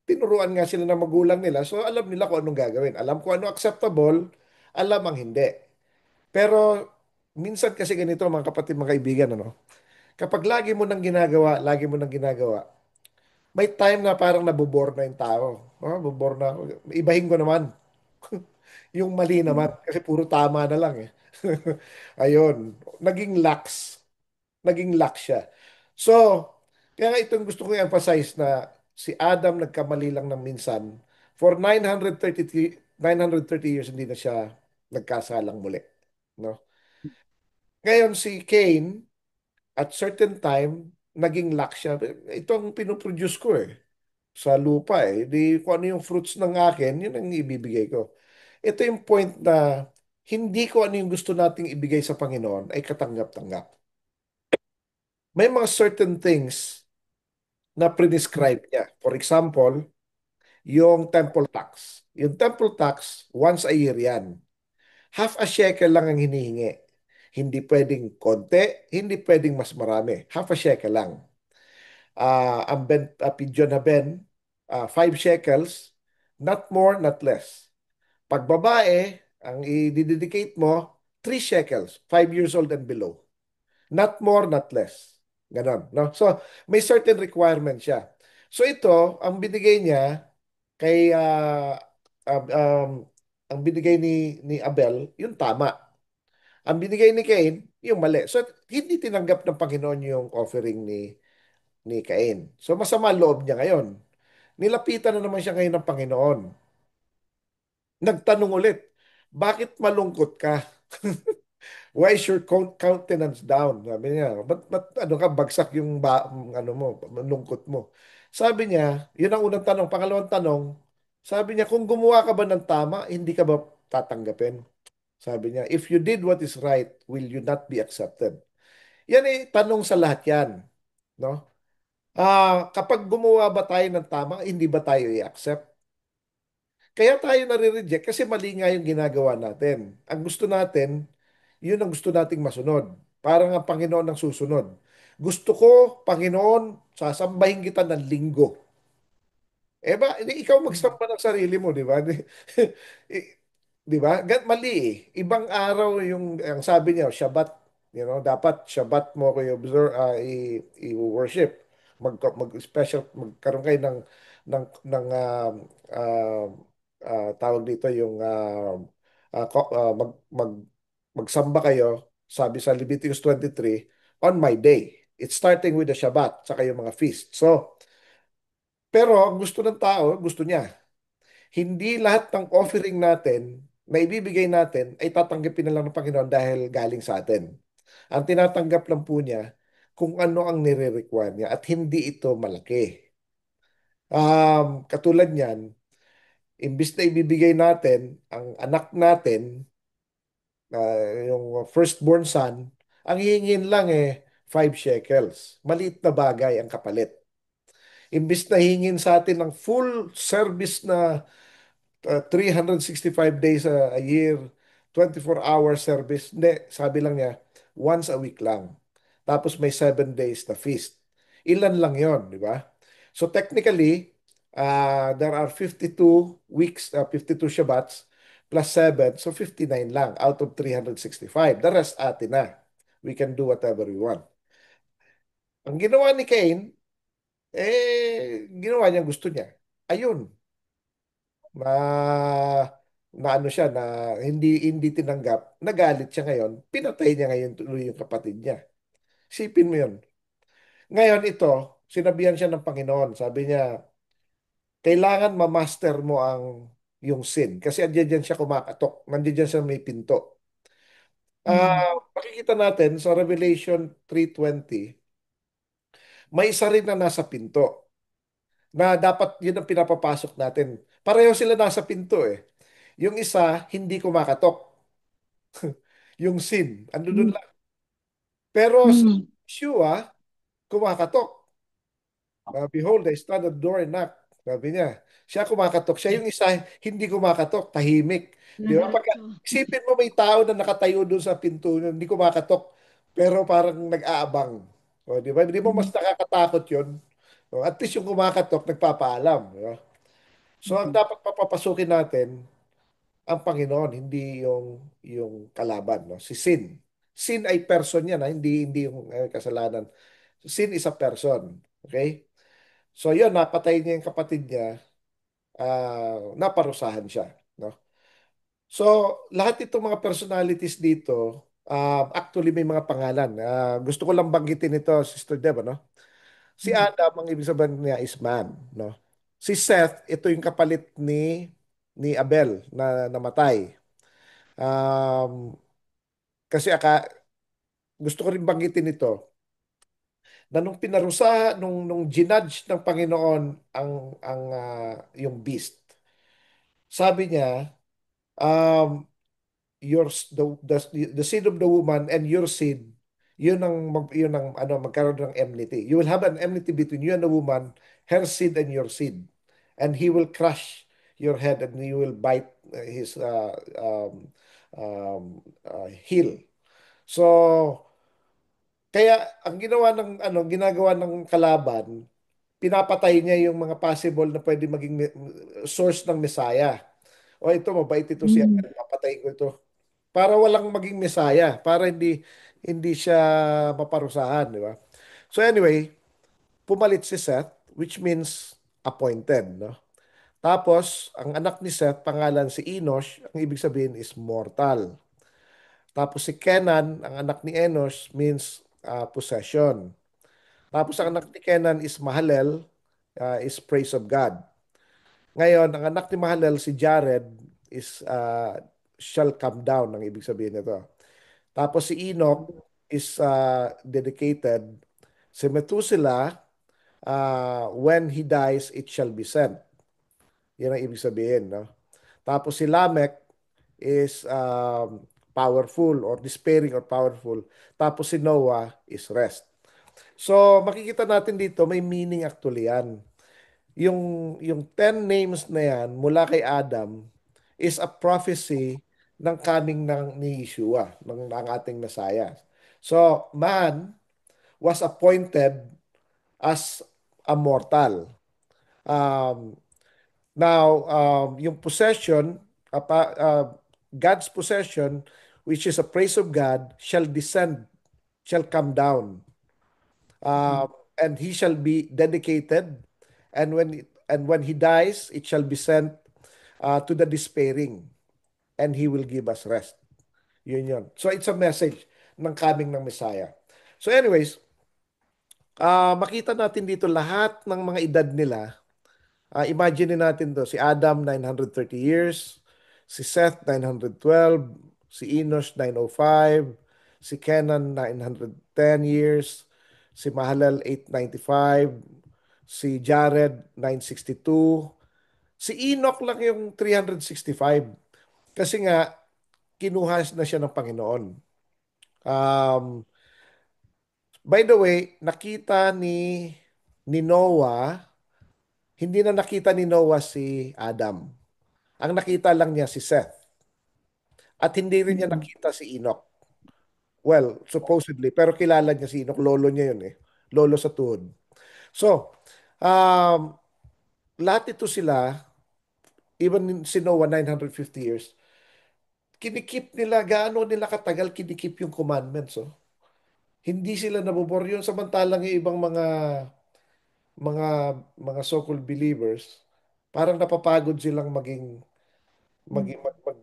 tinuruan nga sila ng magulang nila, so alam nila kung anong gagawin. Alam kung ano acceptable, alam ang hindi. Pero minsan kasi ganito mga kapatid, mga kaibigan, ano? Kapag lagi mo nang ginagawa, lagi mo nang ginagawa, may time na parang nabobore na yung tao. Oh, bobore na ako. Ibahin ko naman. Yung mali naman. Kasi puro tama na lang eh. Ayun. Naging lax siya. So, kaya nga itong gusto kong emphasize na si Adam nagkamali lang ng minsan. For 930 years hindi na siya nagkasalang muli. No? Ngayon si Cain, at certain time, naging lax siya. Ito ang pinoproduce ko eh. Sa lupa eh. Di kung ano yung fruits ng akin, yun ang ibibigay ko. Ito yung point na hindi ko ano yung gusto nating ibigay sa Panginoon ay katanggap-tanggap. May mga certain things na prescribe niya. For example, yung temple tax. Yung temple tax, once a year yan. Half a shekel lang ang hinihingi. Hindi pwedeng konti, hindi pwedeng mas marami. Half a shekel lang. Ang pidyon na 5 shekels, not more, not less. Pag babae, ang i-dedicate mo, 3 shekels, 5 years old and below. Not more, not less. Ganon, no? So, may certain requirement siya. So, ito, ang binigay niya kay, um, um, ang binigay ni Abel, yung tama. Ang binigay ni Cain, yung mali. So, hindi tinanggap ng Panginoon yung offering ni Cain. So, masama loob niya ngayon. Nilapitan na naman siya ngayon ng Panginoon. Nagtanong ulit, bakit malungkot ka? Why is your countenance down? Sabi niya, ba't ano ka, bagsak yung ano mo, lungkot mo. Sabi niya, yun ang unang tanong. Pangalawang tanong, sabi niya, kung gumawa ka ba ng tama, hindi ka ba tatanggapin? Sabi niya, if you did what is right, will you not be accepted? Yan eh, tanong sa lahat yan. No? Kapag gumawa ba tayo ng tama, hindi ba tayo i-accept? Kaya tayo nare-reject kasi mali nga yung ginagawa natin. Ang gusto natin, yun ang gusto nating masunod. Parang ang Panginoon ang susunod. Gusto ko, Panginoon, sasambahin kita ng linggo. Eh ba, ikaw magsamba ng sarili mo, di ba? Eh, di ba? Mali eh. Ibang araw yung, ang sabi niya, Shabbat, Dapat Shabbat mo ko i-observe, i-worship. Mag-special, magkaroon kayo ah, tawag dito yung magsamba kayo, sabi sa Leviticus 23, on my day. It's starting with the Shabbat, saka yung mga feast. So, pero ang gusto ng tao, gusto niya. Hindi lahat ng offering natin na ibibigay natin ay tatanggapin na lang ng Panginoon dahil galing sa atin. Ang tinatanggap lang po niya kung ano ang nire-require niya at hindi ito malaki. Katulad niyan, imbis na ibibigay natin ang anak natin, yung firstborn son, ang hihingin lang 5 shekels. Maliit na bagay ang kapalit. Imbis na hingin sa atin ng full service na 365 days a year, 24-hour service. Hindi, sabi lang niya, once a week lang. Tapos may 7 days na feast. Ilan lang yon, di ba? So technically, there are 52 weeks, 52 Shabbats plus 7, so 59 lang out of 365. The rest atin na. We can do whatever we want. Ang ginawa ni Cain, ginawa niya gusto niya. Ayun, na ano siya na hindi tinanggap, nagalit siya ngayon, pinatay niya ngayon tuloy yung kapatid niya. Sipin mo yun. Ngayon ito, sinabihan siya ng Panginoon. Sabi niya, kailangan ma-master mo ang yung sin. Kasi andiyan dyan siya kumakatok. Nandiyan dyan siya may pinto. Mm. Makikita natin sa Revelation 3:20, may isa rin na nasa pinto na dapat yun ang pinapapasok natin. Pareho sila nasa pinto eh. Yung isa, hindi kumakatok. Yung sin, ando doon Mm. lang. Pero si Mm. Yeshua, kumakatok. Behold, I stand at the door and knock. Sabi niya, siya kumakatok. Siya yung isa, hindi kumakatok, tahimik. Di ba? Pagka, Narito. isipin mo may tao na nakatayo doon sa pinto, hindi kumakatok, pero parang nag-aabang. O, di ba? Hindi mo mas Mm. nakakatakot yun. O, at least yung kumakatok, nagpapaalam. Di ba? So, ang Mm. dapat papapasukin natin, ang Panginoon, hindi yung kalaban, no? Si Sin. Sin ay person yan, hindi yung kasalanan. Sin is a person. Okay? So yun, napatay niya yung kapatid niya, naparusahan siya, no? So lahat itong mga personalities dito, actually may mga pangalan. Gusto ko lang banggitin ito, Sister Deb, no? Si Mm. Adam, ang ibig sabihin niya is man, no? Si Seth, ito yung kapalit ni Abel na namatay. Um, kasi gusto ko rin banggitin ito na nung pinarusa nung ginudge ng Panginoon yung beast. Sabi niya, um, the seed of the woman and your seed, yun ang ano magkaroon ng enmity. You will have an enmity between you and the woman, her seed and your seed. And he will crush your head and you will bite his heel. So, kaya ang ginawa ng ginagawa ng kalaban, pinapatay niya yung mga possible na pwede maging source ng Messiah. O ito, mabait ito si Mm. Abel, papatayin ko ito. Para walang maging Messiah, para hindi siya maparusahan, di ba? So anyway, pumalit si Seth, which means appointed, no? Tapos, ang anak ni Seth, pangalan si Enosh, ang ibig sabihin is mortal. Tapos si Kenan, ang anak ni Enosh, means possession. Tapos ang anak ni Kenan is Mahalel, is praise of God. Ngayon, ang anak ni Mahalel, si Jared, is shall come down, ang ibig sabihin nito. Tapos si Enoch is dedicated. Si Methuselah, when he dies, it shall be sent. Yan ang ibig sabihin, no? Tapos si Lamech is powerful or despairing or powerful. Tapos si Noah is rest. So, makikita natin dito, may meaning actually yan. Yung 10 names na yan, mula kay Adam, is a prophecy ng coming ni Yeshua, ng ating Messiah. So, man was appointed as a mortal. Um, Now, yung possession, God's possession, which is a praise of God, shall descend. shall come down, Mhm. and he shall be dedicated, and when he dies, it shall be sent to the despairing, and he will give us rest. Yun yun. So it's a message ng coming ng Messiah. So anyways, makita natin dito lahat ng mga edad nila. Imagine natin to, si Adam 930 years, si Seth 912, si Enos 905, si Kenan 910 years, si Mahalal 895, si Jared 962, si Enoch lang yung 365. Kasi nga, kinuha na siya ng Panginoon. Um, by the way, nakita ni Noah, hindi na nakita ni Noah si Adam. Ang nakita lang niya si Seth. At hindi rin niya Mhm. nakita si Enoch. Well, supposedly. Pero kilala niya si Enoch. Lolo niya yun eh. Lolo sa tuhod. So, um, lahat ito sila, even si Noah, 950 years, kinikip nila, gaano nila katagal kinikip yung commandments. Oh. Hindi sila nabobor yun. Samantalang yung ibang mga mga so-called believers, parang napapagod silang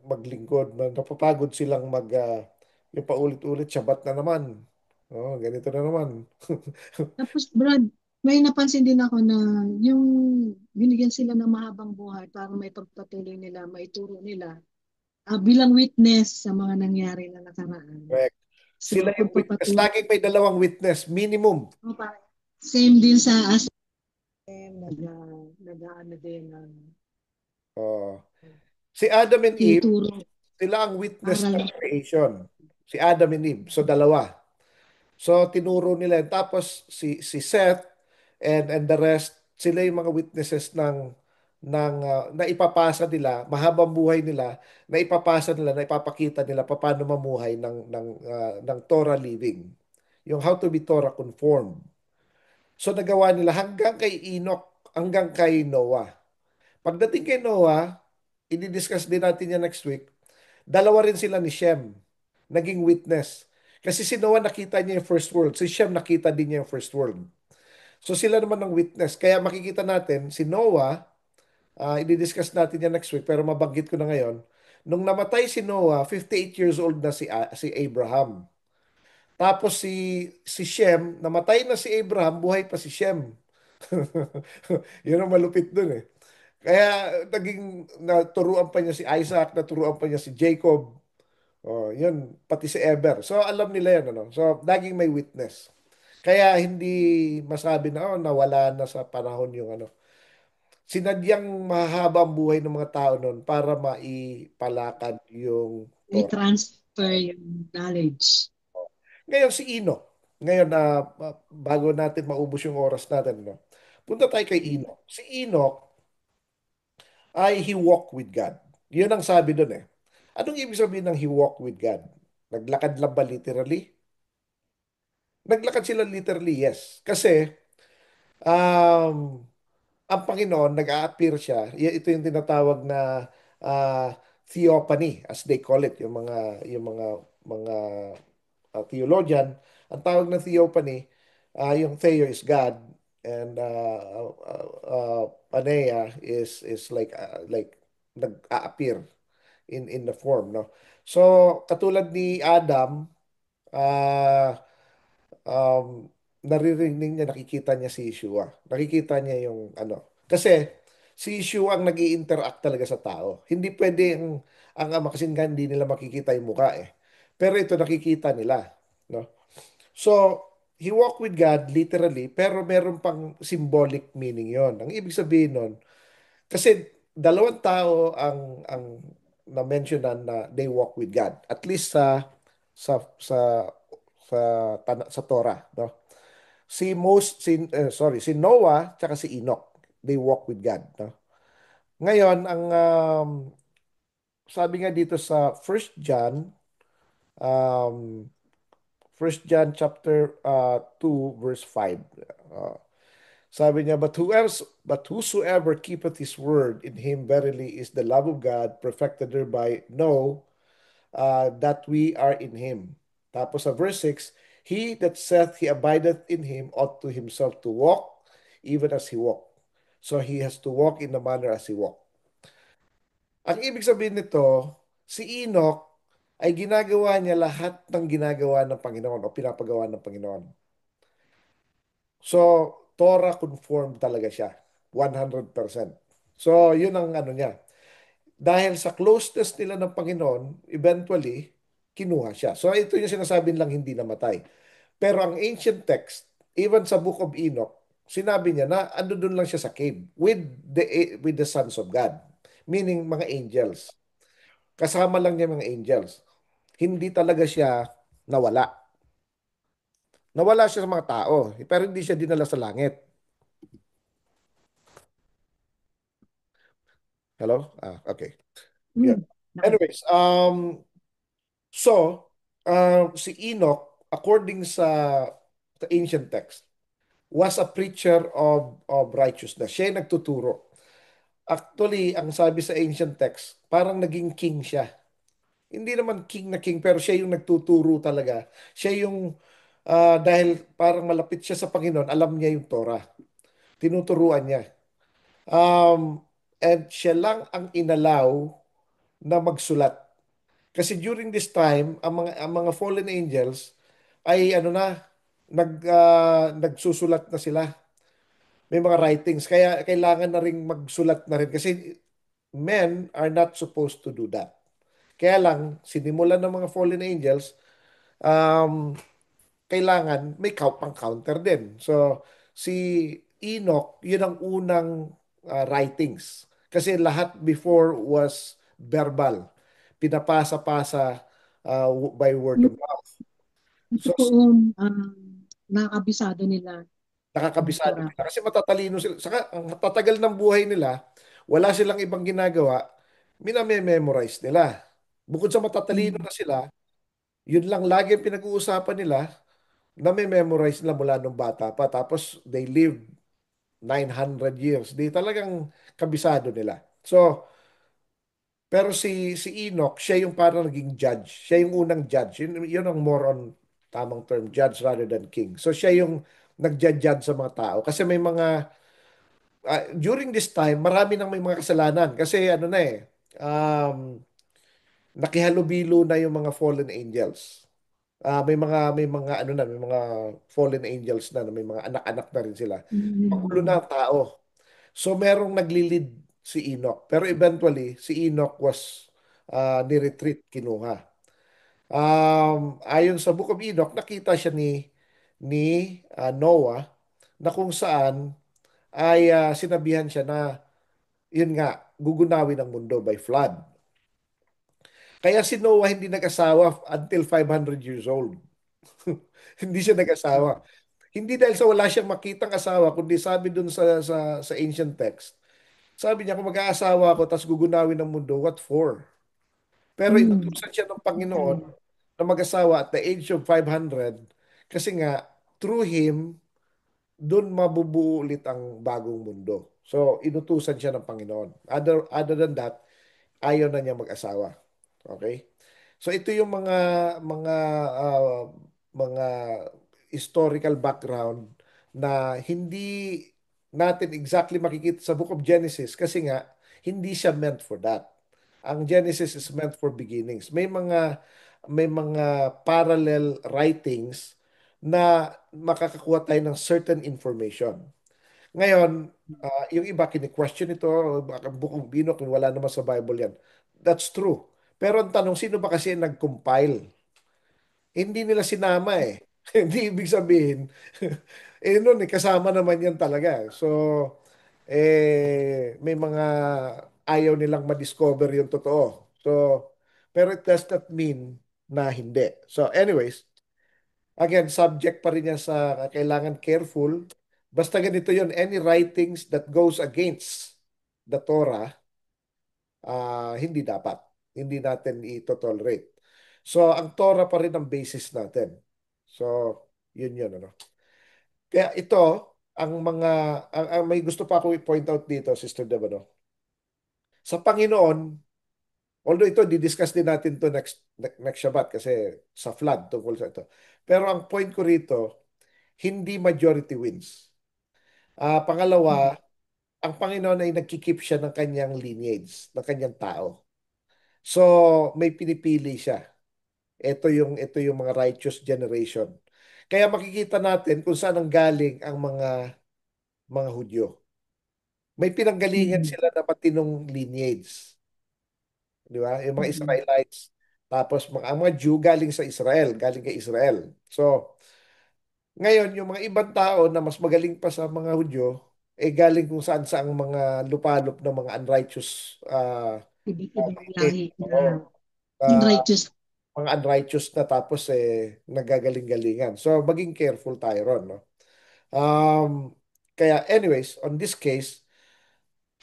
maglingkod, napapagod silang yung paulit-ulit, Shabbat na naman. Oh, ganito na naman. Tapos Brad, may napansin din ako na yung binigyan sila ng mahabang buhay para may pagpatuloy nila, maituro nila bilang witness sa mga nangyari na nakaraan. Correct. Sila So yung witness. pagpapatuloy, Laging may dalawang witness, minimum. same din sa asin, nag-ano din, Oh. Si Adam and Eve, tinuturo, sila ang witness aral. ng creation. Si Adam and Eve. So, dalawa. So, tinuro nila yun. Tapos, si Seth and the rest, sila yung mga witnesses na ipapasa nila, mahabang buhay nila, na ipapasa nila, na ipapakita nila paano mamuhay ng Torah living. Yung how to be Torah conformed. So, nagawa nila hanggang kay Enoch, hanggang kay Noah. Pagdating kay Noah, i-discuss din natin yan next week. Dalawa rin sila ni Shem, naging witness. Kasi si Noah nakita niya yung first world, si Shem nakita din niya yung first world. So sila naman ng witness. Kaya makikita natin, si Noah, i-discuss natin yan next week, pero mabanggit ko na ngayon, nung namatay si Noah, 58 years old na si Abraham. Tapos si Shem, namatay na si Abraham, buhay pa si Shem. Yun ang malupit dun eh. Kaya naging naturuan pa niya si Isaac, naturuan pa niya si Jacob. Oh, yun, pati si Eber. So alam nila yan, ano. So laging may witness. Kaya hindi masabi na nawala na sa panahon yung ano. Sinadyang mahaba ang buhay ng mga tao noon para maipalakad yung Torah. I-transfer yung knowledge. Ngayon si Enoch. Ngayon na bago natin maubos yung oras natin, no. Punta tayo kay Enoch. Si Enoch ay he walked with God. Yun ang sabi doon eh. Anong ibig sabihin ng he walked with God? Naglakad lang ba literally? Naglakad sila literally, yes. Kasi ang Panginoon, nag-a-appear siya. Ito yung tinatawag na theophany, as they call it, yung mga theologian. Ang tawag ng theophany, yung theo is God, and Panea is like nag-a-appear in the form, no? So, katulad ni Adam, ah naririnig niya, nakikita niya si Yeshua. Nakikita niya yung ano. Kasi si Yeshua ang nag interact talaga sa tao. Hindi pwede ang ama kasi nga hindi nila makikita yung mukha eh. Pero ito nakikita nila. No? So, he walked with God literally, pero meron pang symbolic meaning yon. Ang ibig sabihin nun, kasi dalawang tao ang na-mentionan na they walk with God. At least sa sa Torah, no? Si Noah tsaka si Enoch, they walk with God, no? Ngayon, ang sabi nga dito sa um, First John chapter 2 verse 5. Uh, Sabi niya, but whosoever keepeth his word, in him verily is the love of God perfected, thereby know that we are in him. Tapos sa verse 6, He that saith he abideth in him ought to himself to walk, even as he walked. So he has to walk in the manner as he walked. Ang ibig sabihin nito, si Enoch ay ginagawa niya lahat ng ginagawa ng Panginoon o pinapagawa ng Panginoon. So, Torah conformed talaga siya. 100%. So, yun ang ano niya. Dahil sa closeness nila ng Panginoon, eventually, kinuha siya. So, ito yung sinasabi lang hindi namatay. Pero ang ancient text, even sa Book of Enoch, sinabi niya na ando doon lang siya sa cave with the sons of God. Meaning mga angels. Kasama lang niya mga angels. Hindi talaga siya nawala. Nawala siya sa mga tao, pero hindi siya dinala sa langit. Hello? Okay. Yeah. Hmm. Naka- Anyways, so, si Enoch, according sa ancient text, was a preacher of righteousness. Siya yung nagtuturo. Actually, ang sabi sa ancient text, parang naging king siya. Hindi naman king na king, pero siya yung nagtuturo talaga. Siya yung, dahil parang malapit siya sa Panginoon, alam niya yung Torah. Tinuturuan niya. Um, and siya lang ang inalaw na magsulat. Kasi during this time, ang mga fallen angels ay ano na, nagsusulat na sila. May mga writings. Kaya kailangan na ring magsulat na rin. Kasi men are not supposed to do that. Kaya lang, sinimulan ng mga fallen angels, um, kailangan may pang-counter din. So, si Enoch, yun ang unang writings. Kasi lahat before was verbal. Pinapasa-pasa by word yung, of mouth. yung So, totoong nakakabisado nila ng nakakabisado Torah. nila. Kasi matatalino sila. Saka, ang tatagal ng buhay nila, wala silang ibang ginagawa, minamemorize nila. Bukod sa matatalino Hmm. na sila, yun lang lagi ang pinag-uusapan nila, na may memorize nila mula nung bata pa. Tapos, they live 900 years. Di talagang kabisado nila. So, pero si Enoch, siya yung parang naging judge. Siya yung unang judge. Yun ang more on tamang term, judge rather than king. So, siya yung nag-judge sa mga tao. Kasi may mga, during this time, marami nang may mga kasalanan. Kasi ano na nakihalubilo na yung mga fallen angels. May mga ano na, may mga fallen angels na may mga anak-anak na rin sila. Magulo na Hmm. ang tao. So merong naglilid si Enoch. Pero eventually, si Enoch was ni-retreat, kinuha. Ayon sa Book of Enoch, nakita siya ni Noah na kung saan ay sinabihan siya na yun nga, gugunawin ang mundo by flood. Kaya si Noah hindi nag-asawa until 500 years old. Hindi siya nag-asawa. Hindi dahil sa wala siyang makitang asawa, kundi sabi dun sa ancient text. Sabi niya, kung mag-aasawa ako, tapos gugunawin ng mundo, what for? Pero Hmm. inutusan siya ng Panginoon Okay. na mag-asawa at the age of 500 kasi nga, through him, doon mabubuo ulit ang bagong mundo. So, inutusan siya ng Panginoon. Other than that, ayaw na niya mag-asawa. Okay? So, ito yung mga historical background na hindi natin exactly makikita sa Book of Genesis kasi nga hindi siya meant for that. Ang Genesis is meant for beginnings. May mga parallel writings na makakakuha tayo ng certain information. Ngayon, yung iba kini-question ito, baka bukong bino kung wala naman sa Bible yan. That's true. Pero ang tanong, sino ba kasi ang nag-compile? Hindi nila sinama eh. Hindi ibig sabihin, noon kasama naman yan talaga. So, may mga ayaw nilang ma-discover yung totoo. So, pero it does not mean na hindi. So, anyways, again, subject pa rin yan sa kailangan careful. Basta ganito yun, any writings that goes against the Torah, hindi dapat. Hindi natin i-tolerate. So, ang Torah pa rin ang basis natin. So, yun yun, ano. Kaya ito, ang may gusto pa ako i-point out dito, Sister Deb, ano. Sa Panginoon, Although ito, di-discuss din natin to next Shabbat kasi sa flood tungkol sa ito. Pero ang point ko rito, hindi majority wins. Mm. Pangalawa, ang Panginoon ay nagkikip siya ng kanyang lineage, ng kanyang tao. So, may pinipili siya. Ito yung mga righteous generation. Kaya makikita natin kung saan ang galing ang mga Hudyo. May pinanggalingan Mm. sila na matinong lineage, di ba? Yung mga Mm. Israelites. Tapos ang mga Jew galing sa Israel, galing kay Israel. So, ngayon yung mga ibang tao na mas magaling pa sa mga Hudyo, galing kung saan sa mga lupalop ng mga unrighteous Ibang lineage. lahi na Oo. Ah, unrighteous. mga unrighteous na tapos nagagaling-galingan. So, maging careful tayo ron, no? Kaya anyways, on this case,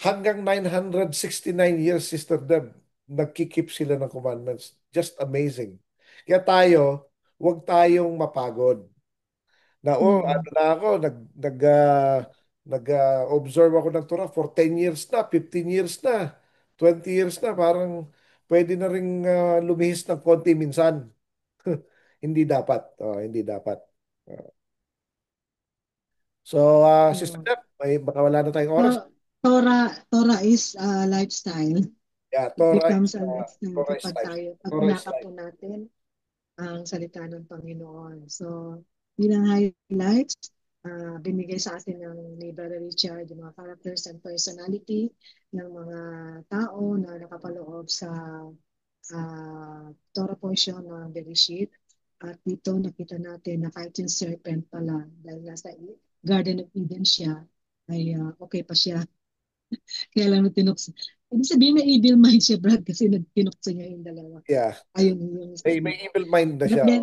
hanggang 969 years, Sister Deb, nagkikip sila ng commandments. Just amazing. Kaya tayo, huwag tayong mapagod. Na, ano Mm. na ako, nag-observe ako ng Torah for 10 years na, 15 years na, 20 years na, parang pwede na rin lumihis ng konti minsan. Hindi dapat. Oh, hindi dapat. Uh, so, Sister So, Deb, baka wala na tayong oras. Torah is a lifestyle. Yeah, It Torah is, becomes a lifestyle Torah is kapag life. tayo, pag Torah is inakap life. po natin ang salita ng Panginoon. So, bilang highlights, binigay sa atin ng ni Brother Richard yung mga characters and personality ng mga tao na nakapaloob sa Torah portion ng Bereshit. At dito nakita natin na kahit yung serpent pala, dahil nasa Garden of Eden siya, ay okay pa siya. Kaya lang tinukso. Ibig sabihin na evil mind siya, Brad, kasi nagtinukso niya yung dalawa. Yeah. Ayun yung May sabi. evil mind na But siya. then,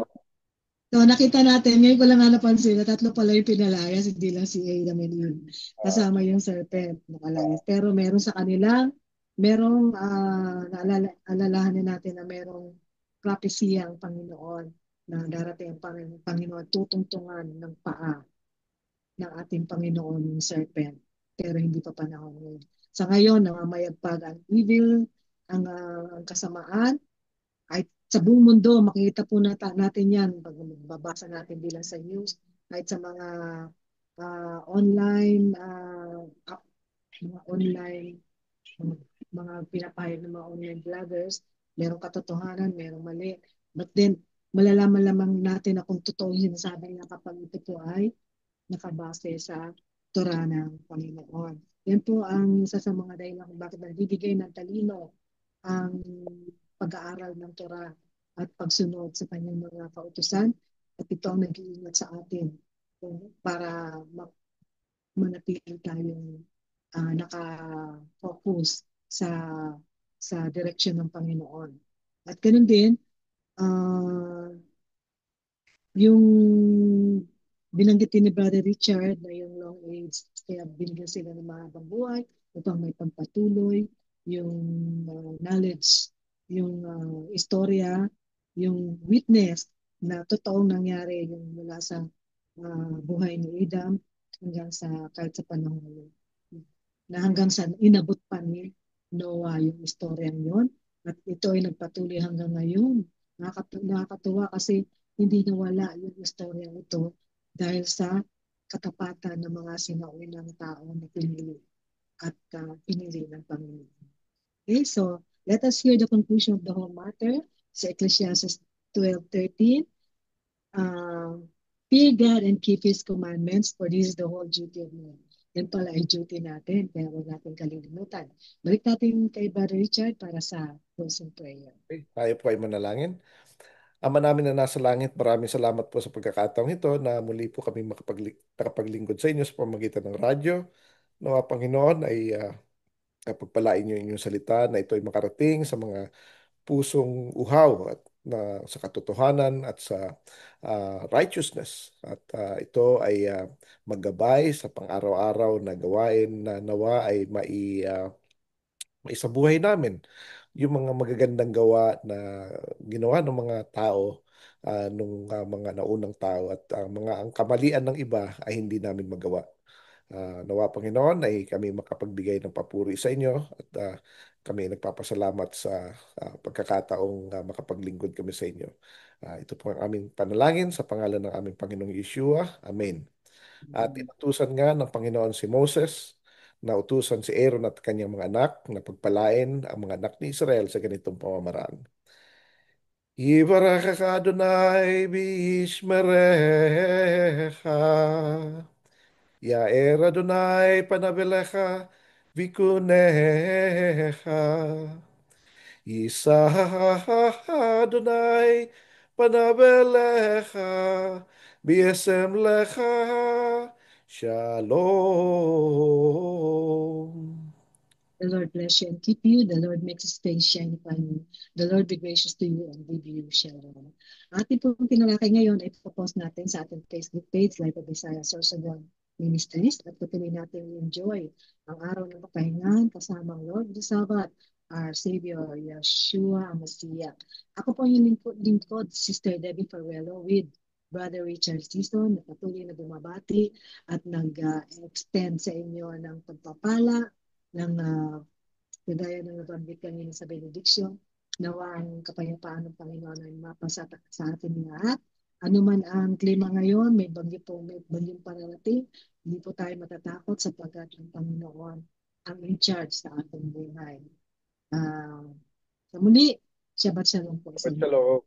so nakita natin, ngayon ko lang nga napansin na tatlo pala yung pinalayas, hindi lang si Adam and Eve. Uh, Kasama yung serpent nakalayas. Pero meron sa kanila, merong alalahanin natin na merong prophecy ang Panginoon na darating ang Panginoon tutungtungan ng paa ng ating Panginoon yung serpent. Pero hindi pa panahon ngayon. Sa ngayon, nangamayagpag ang evil, ang kasamaan, ay sa buong mundo, makikita po natin yan pag babasa natin bilang sa news, kahit sa mga online, mga online, mga, mga pinapahayag ng mga online vloggers, merong katotohanan, merong mali. But then, malalaman lamang natin na kung totoo yung sinasabi niya kapag ito po ay nakabase sa Torah ng Panginoon. Yan po ang isa sa mga dahilan kung bakit nagbibigay ng talino ang pag-aaral ng Torah at pagsunod sa kanyang mga kautusan. At ito ang nag-iingat sa atin para manatili tayong naka-focus sa direksyon ng Panginoon. At ganun din, uh, yung binanggit din ni Brother Richard na yung long age, kaya binigyan sila ng mahabang buhay upang may pagpatuloy, yung knowledge, yung istorya, yung witness na totoong nangyari yung mula sa buhay ni Adam hanggang sa kahit sa panahon ngayon. Na hanggang sa inabot pa ni Noah yung istoryang yon at ito ay nagpatuloy hanggang ngayon. Nakakatuwa kasi hindi nawala yung istoryang ito dahil sa katapatan ng mga sinaunang tao na pinili at pinili ng Panginoon. Okay, so let us hear the conclusion of the whole matter sa Ecclesiastes 12:13. Uh, Fear God and keep His commandments, for this is the whole duty of man. Yan pala ay duty natin, kaya huwag natin kalilimutan. Balik natin kay Brother Richard para sa closing prayer. okay, tayo po ay manalangin. Ama namin na nasa langit, maraming salamat po sa pagkakataong ito na muli po kami nakapaglingkod sa inyo sa pamagitan ng radyo. Nawa Panginoon ay pagpalain niyo yung inyong salita na ito ay makarating sa mga pusong uhaw at sa katotohanan at sa righteousness. At ito ay maggabay sa pang-araw-araw na gawain na nawa ay maisabuhay namin yung mga magagandang gawa na ginawa ng mga tao nung mga naunang tao at mga ang kamalian ng iba ay hindi namin magawa. Nawa Panginoon ay kami makapagbigay ng papuri sa inyo at kami nagpapasalamat sa pagkakataong makapaglingkod kami sa inyo. Ito po ang aming panalangin sa pangalan ng aming Panginoong Yeshua. Amen. At inutusan nga ng Panginoon si Moses na utusan si Aaron at kanyang mga anak na pagpalain ang mga anak ni Israel sa ganitong pamamaraan. Ibarakak Adonai bishmerecha. Yair Adonai panabelecha vikunecha. Isa Adonai panabelecha biesem lecha. Shalom. The Lord bless you and keep you. The Lord makes his face shine upon you. The Lord be gracious to you and give you shalom. Ating pong tinalakay ngayon ay ipopost natin sa ating Facebook page, Life of Isaiah Sorsogon Ministries, at patuloy natin enjoy ang araw ng kapahingan kasama ang Lord the Sabbath, our Savior, Yeshua Amasiya. Ako po yung lingkod, Sister Debbie Farrello with Brother Richard Season na patuloy na bumabati at nag-extend sa inyo ng pagpapala ng kagaya ng nabanggit kanina sa benediction, nawa ang kapayapaan ng Panginoon ay mapasa sa ating lahat. Ano man ang klima ngayon, may bagyong pararating, hindi po tayo matatakot sapagkat ang Panginoon ang in charge sa ating buhay. Sa muli, Shabbat Shalom po sa inyo. Shalom.